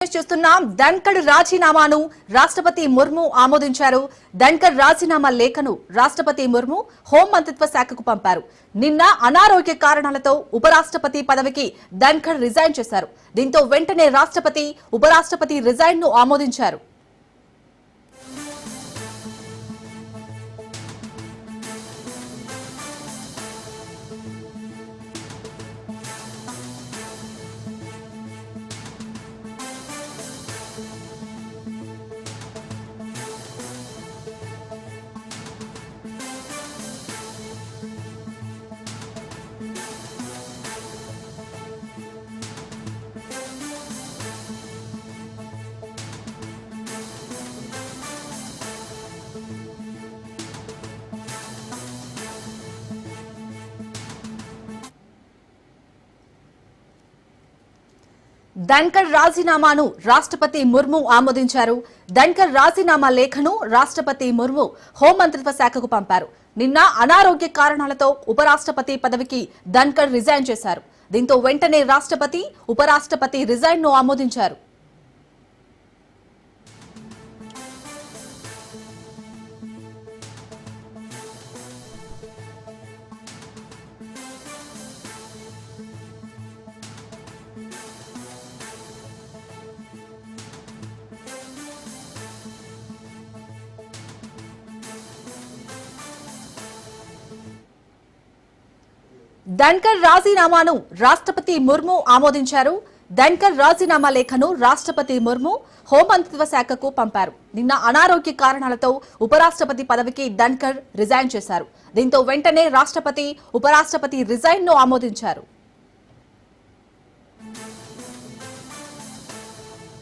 చూస్తున్నాం ధన్కర్ రాజీనామాను రాష్ట్రపతి ముర్ము ఆమోదించారు. ధన్కర్ రాజీనామా లేఖను రాష్ట్రపతి ముర్ము హోంమంత్రిత్వ శాఖకు పంపారు. నిన్న అనారోగ్య కారణాలతో ఉపరాష్ట్రపతి పదవికి ధన్కర్ రిజైన్ చేశారు. దీంతో వెంటనే రాష్ట్రపతి ఉపరాష్ట్రపతి రిజైన్ ను ఆమోదించారు. ధన్కర్ రాజీనామాను రాష్ట్రపతి ముర్ము ఆమోదించారు. ధన్కర్ రాజీనామా లేఖను రాష్ట్రపతి ముర్ము హోంమంత్రిత్వ శాఖకు పంపారు. నిన్న అనారోగ్య కారణాలతో ఉపరాష్ట్రపతి పదవికి ధన్కర్ రిజైన్ చేశారు. దీంతో వెంటనే రాష్ట్రపతి ఉపరాష్ట్రపతి రిజైన్ ను ఆమోదించారు. ధన్కర్ రాజీనామాను రాష్ట్రపతి ముర్ము ఆమోదించారు. ధన్కర్ రాజీనామా లేఖను రాష్ట్రపతి ముర్ము హోంమంత్రిత్వ శాఖకు పంపారు. నిన్న అనారోగ్య కారణాలతో ఉపరాష్ట్రపతి పదవికి ధన్కర్ రిజైన్ చేశారు. దీంతో వెంటనే రాష్ట్రపతి ఉపరాష్ట్రపతి రిజైన్ ను ఆమోదించారు.